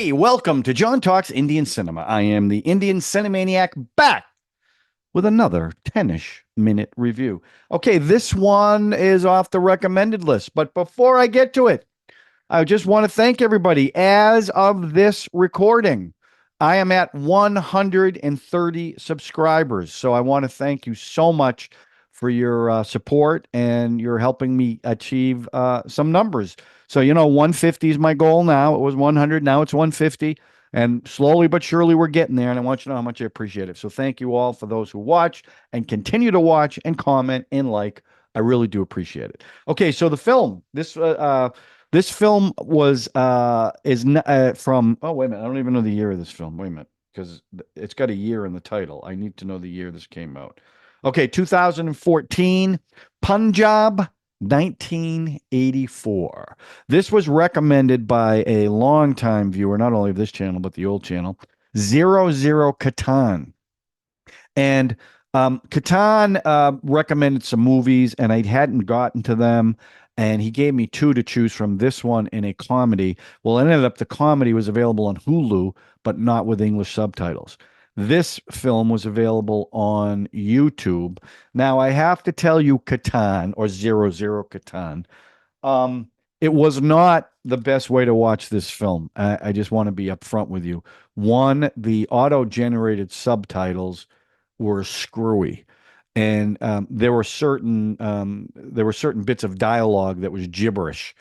Hey, welcome to John Talks Indian Cinema. I am the Indian Cine-MANIAC back with another 10ish minute review. Okay, this one is off the recommended list, but before I get to it, I just want to thank everybody. As of this recording, I am at 130 subscribers. So I want to thank you so much for your support, and you're helping me achieve some numbers. So, 150 is my goal now. It was 100. Now it's 150. And slowly but surely we're getting there. And I want you to know how much I appreciate it. So thank you all for those who watch and continue to watch and comment and like. I really do appreciate it. Okay, so the film, this film was from, oh, wait a minute. I don't even know the year of this film. Wait a minute, because it's got a year in the title. I need to know the year this came out. Okay, 2014, Punjab, 1984. This was recommended by a longtime viewer, not only of this channel, but the old channel, Zero Zero Katan. And Katan recommended some movies, and I hadn't gotten to them. And he gave me two to choose from, this one and a comedy. Well, it ended up the comedy was available on Hulu, but not with English subtitles. This film was available on YouTube. Now, I have to tell you, Katan or Zero Zero Katan, it was not the best way to watch this film. I just want to be upfront with you. One, the auto-generated subtitles were screwy, and there were certain bits of dialogue that was gibberish.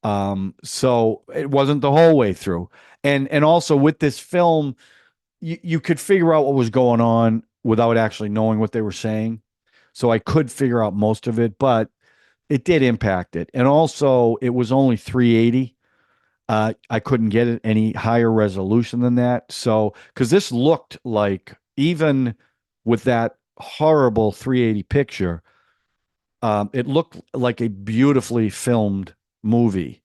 So it wasn't the whole way through. And also with this film, you could figure out what was going on without actually knowing what they were saying. So I could figure out most of it, but it did impact it. And also, it was only 380. I couldn't get it any higher resolution than that. So, because this looked like, even with that horrible 380 picture, it looked like a beautifully filmed movie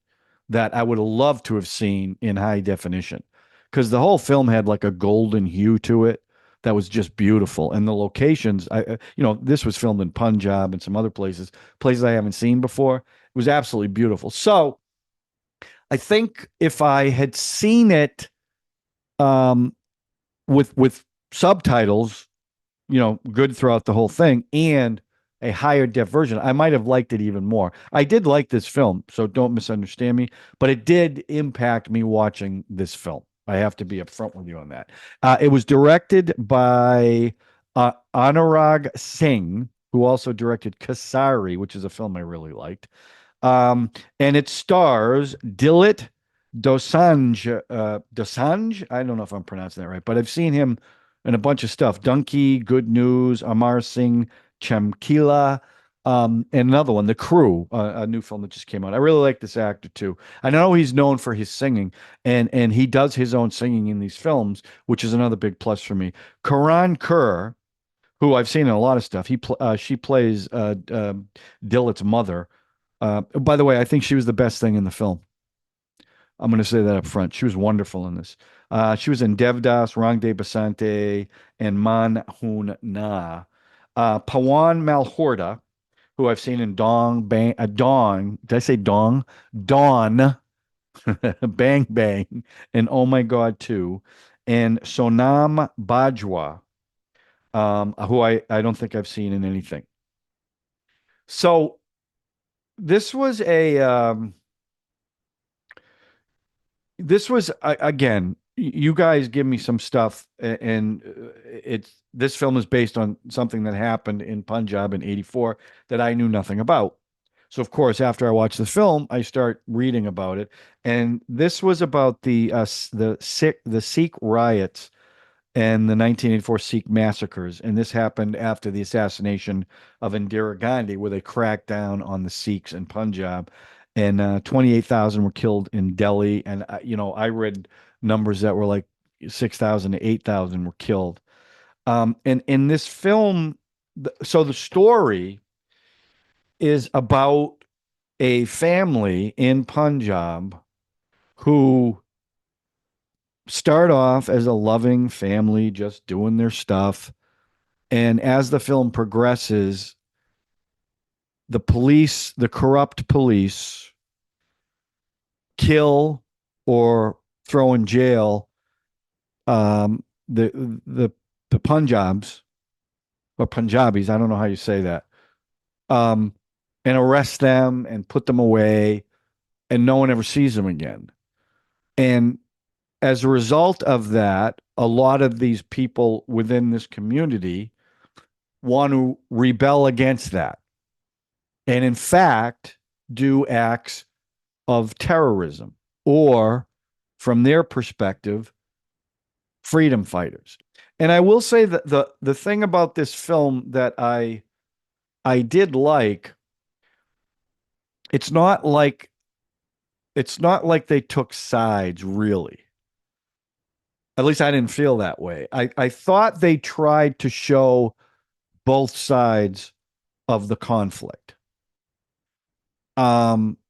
that I would have loved to have seen in high definition, because the whole film had like a golden hue to it that was just beautiful. And the locations, this was filmed in Punjab and some other places I haven't seen before. It was absolutely beautiful. So I think if I had seen it um, with subtitles, good throughout the whole thing, and a higher def version, I might have liked it even more. I did like this film, so don't misunderstand me, but it did impact me watching this film. I have to be upfront with you on that. It was directed by Anurag Singh, who also directed Kesari, which is a film I really liked. And it stars Diljit Dosanjh. Dosanjh? I don't know if I'm pronouncing that right, but I've seen him in a bunch of stuff. Dunki, Good News, Amar Singh Chemkila, and another one, The Crew, a new film that just came out. I really like this actor too. I know he's known for his singing, and he does his own singing in these films, which is another big plus for me. Kirron Kher, who I've seen in a lot of stuff, she plays Dillit's mother. By the way, I think she was the best thing in the film. I'm going to say that up front. She was wonderful in this. She was in Devdas, Rang De Basanti, and Hoon Na. Pawan Malhorta, who I've seen in Dong. Did I say Dong? Dawn, Bang Bang, and Oh My God 2, and Sonam Bajwa, who I don't think I've seen in anything. So this was again, you guys give me some stuff, and this film is based on something that happened in Punjab in 84 that I knew nothing about. So of course, after I watched the film, I start reading about it, and this was about the Sikh riots and the 1984 Sikh massacres. And this happened after the assassination of Indira Gandhi, where they cracked down on the Sikhs in Punjab. And 28,000 were killed in Delhi. And, I read numbers that were like 6,000 to 8,000 were killed. And in this film, so the story is about a family in Punjab who start off as a loving family, just doing their stuff. And as the film progresses, the corrupt police, kill or throw in jail um, the the the Punjabs or Punjabis, I don't know how you say that, um, and arrest them and put them away, and no one ever sees them again. And as a result of that, a lot of these people within this community want to rebel against that. And in fact, do acts of terrorism or, from their perspective, freedom fighters. And I will say that the thing about this film that I did like, it's not like it's not like they took sides really. At least I didn't feel that way. I thought they tried to show both sides of the conflict.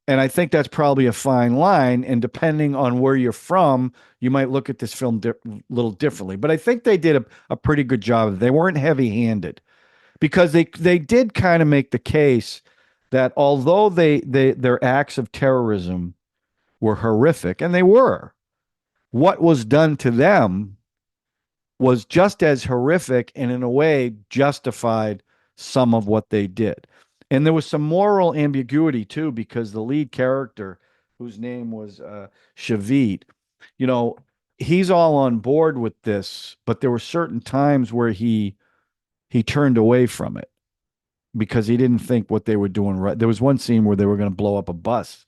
And I think that's probably a fine line. And depending on where you're from, you might look at this film a little differently. But I think they did a pretty good job. They weren't heavy-handed because they did kind of make the case that although their acts of terrorism were horrific, and they were, what was done to them was just as horrific and in a way justified some of what they did. And there was some moral ambiguity too, because the lead character, whose name was Shavit, you know, he's all on board with this, but there were certain times where he turned away from it because he didn't think what they were doing right. There was one scene where they were going to blow up a bus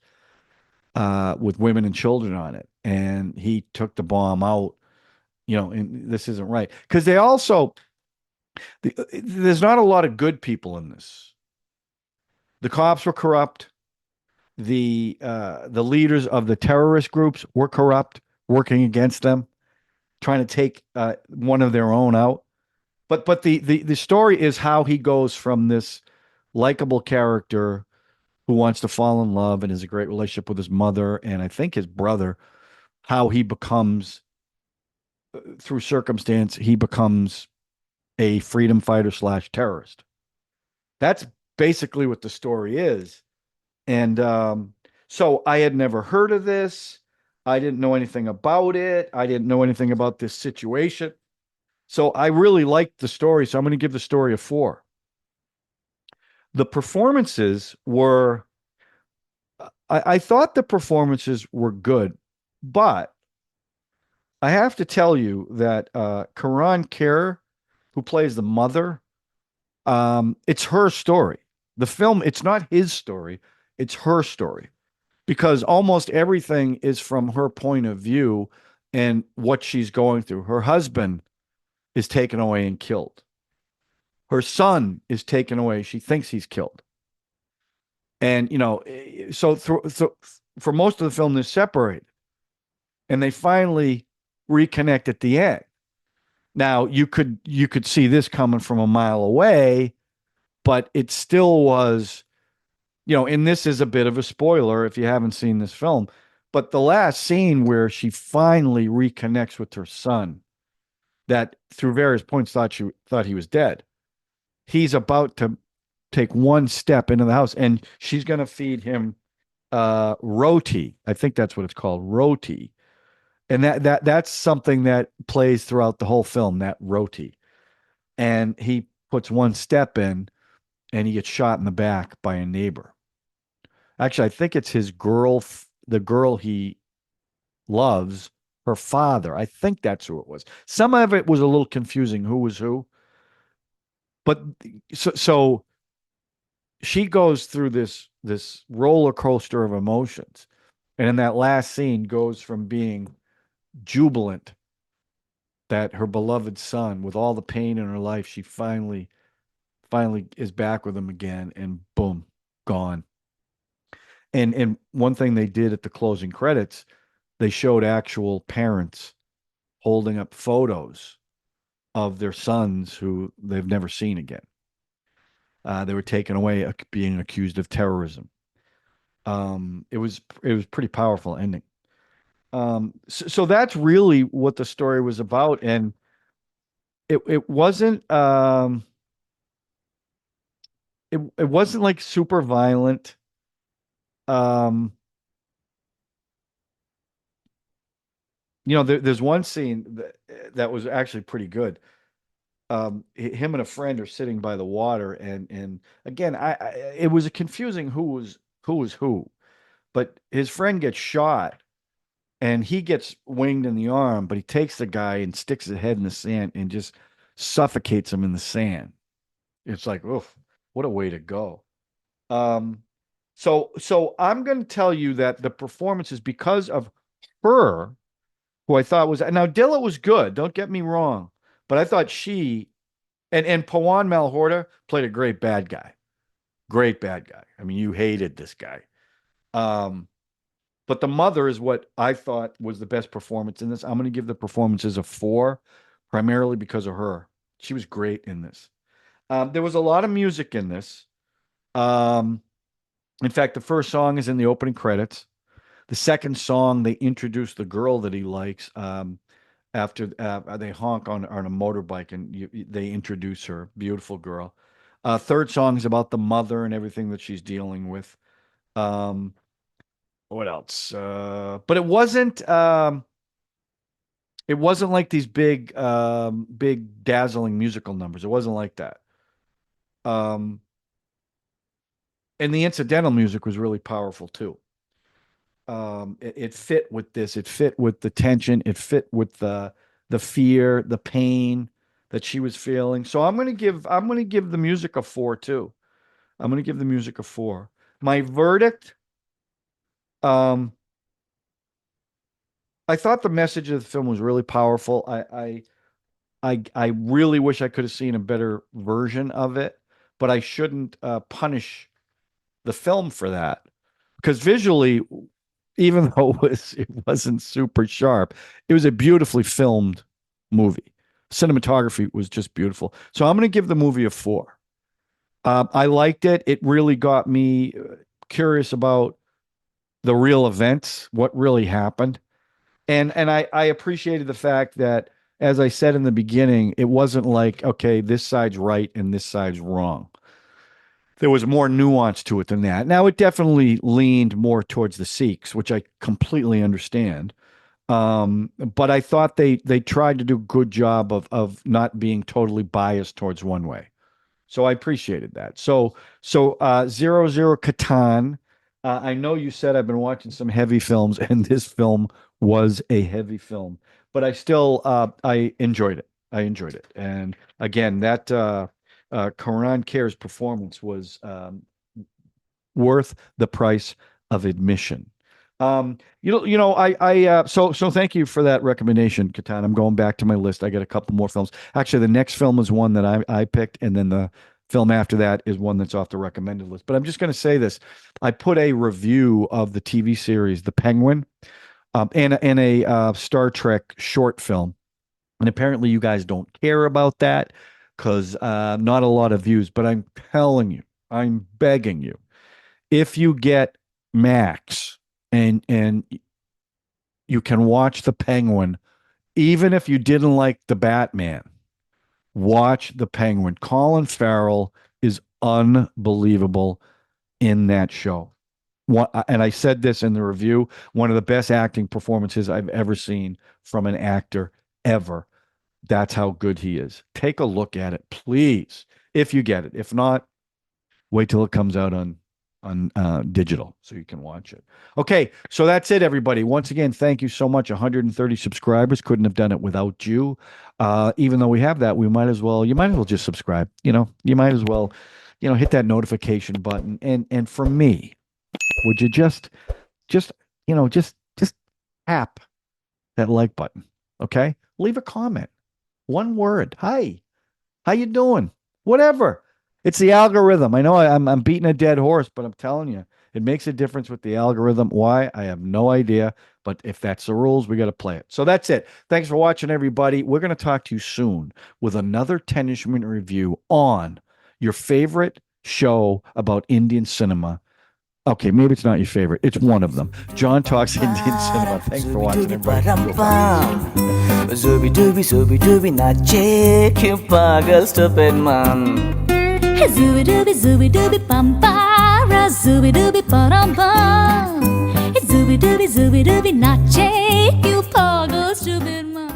with women and children on it, and he took the bomb out. And this isn't right because they also there's not a lot of good people in this. The cops were corrupt. The leaders of the terrorist groups were corrupt, working against them, trying to take one of their own out. But the story is how he goes from this likable character who wants to fall in love and has a great relationship with his mother and I think his brother, how he becomes, through circumstance, he becomes a freedom fighter slash terrorist. That's basically what the story is. And so I had never heard of this. I didn't know anything about it. I didn't know anything about this situation. So I really liked the story. So I'm going to give the story a 4. The performances were, I thought the performances were good, but I have to tell you that Kirron Kher, who plays the mother, it's her story. The film, it's not his story, it's her story because almost everything is from her point of view and what she's going through. Her husband is taken away and killed. Her son is taken away. She thinks he's killed. And, so for most of the film, they're separated and they finally reconnect at the end. Now, you could see this coming from a mile away, but it still was, and this is a bit of a spoiler if you haven't seen this film, but the last scene where she finally reconnects with her son, that through various points thought he was dead. He's about to take one step into the house, and she's going to feed him roti. I think that's what it's called, roti, and that's something that plays throughout the whole film. That roti, and he puts one step in, and he gets shot in the back by a neighbor. Actually, I think it's his girl, the girl he loves, her father. I think that's who it was. Some of it was a little confusing who was who. But so she goes through this roller coaster of emotions. And in that last scene goes from being jubilant that her beloved son, with all the pain in her life, she finally is back with him again, and boom, gone. And one thing they did at the closing credits, they showed actual parents holding up photos of their sons who they've never seen again. They were taken away being accused of terrorism. It was pretty powerful ending. So that's really what the story was about, and it wasn't like super violent. Um, there's one scene that was actually pretty good. Him and a friend are sitting by the water, and again, it was confusing who was who, but his friend gets shot, and he gets winged in the arm, but he takes the guy and sticks his head in the sand and just suffocates him in the sand. It's like, oof, what a way to go. Um, so I'm going to tell you that the performance is because of her, who I thought was now Dilla was good. Don't get me wrong, but I thought she and Pawan Malhorta played a great bad guy. I mean, you hated this guy. Um, but the mother is what I thought was the best performance in this. I'm going to give the performances a 4, primarily because of her. She was great in this. There was a lot of music in this. Um, in fact, the first song is in the opening credits. The second song, they introduce the girl that he likes. After they honk on a motorbike, and they introduce her, beautiful girl. Third song is about the mother and everything that she's dealing with. Um, what else? But it wasn't like these big dazzling musical numbers. It wasn't like that. Um, and the incidental music was really powerful too. It fit with this. It fit with the tension. It fit with the fear, the pain that she was feeling. So I'm gonna give the music a 4 too. I'm gonna give the music a 4. My verdict. Um, I thought the message of the film was really powerful. I really wish I could have seen a better version of it, but I shouldn't punish the film for that, because visually, even though it wasn't super sharp, it was a beautifully filmed movie. Cinematography was just beautiful. So I'm going to give the movie a 4. I liked it. It really got me curious about the real events, what really happened. And I appreciated the fact that, as I said in the beginning, it wasn't like, okay, this side's right and this side's wrong. There was more nuance to it than that. Now, it definitely leaned more towards the Sikhs, which I completely understand. But I thought they tried to do a good job of not being totally biased towards one way. So I appreciated that. So 00 Catan. I know you said I've been watching some heavy films, and this film was a heavy film, but I enjoyed it. I enjoyed it. And again, that Kirron Kher's performance was worth the price of admission. So thank you for that recommendation, Katan. I'm going back to my list. I got a couple more films. Actually, the next film is one that I picked, and then the film after that is one that's off the recommended list. But I'm just going to say this: I put a review of the TV series The Penguin, and a Star Trek short film, and apparently you guys don't care about that because not a lot of views. But I'm telling you, I'm begging you, if you get Max and you can watch The Penguin, even if you didn't like the Batman, watch The Penguin. Colin Farrell is unbelievable in that show. And I said this in the review, one of the best acting performances I've ever seen from an actor ever. That's how good he is. Take a look at it, please, if you get it. If not, wait till it comes out on digital so you can watch it. Okay, so that's it, everybody. Once again, thank you so much. 130 subscribers. Couldn't have done it without you. Even though we have that, you might as well just subscribe. You might as well, hit that notification button. And for me, would you just tap that like button? Okay, leave a comment, one word. Hi, how you doing? Whatever. It's the algorithm. I know I'm beating a dead horse, but I'm telling you, it makes a difference with the algorithm. Why? I have no idea. But if that's the rules, we got to play it. So that's it. Thanks for watching, everybody. We're going to talk to you soon with another 10ish-Minute review on your favorite show about Indian cinema. Okay, maybe it's not your favorite. It's one of them. John Talks Indian Cinema. Thanks for watching, everybody. Zooby dooby zooby dooby nache, you pagal stupid man. Zooby dooby pampara, zooby dooby param pam. Zooby dooby nache, you pagal pagal stupid man.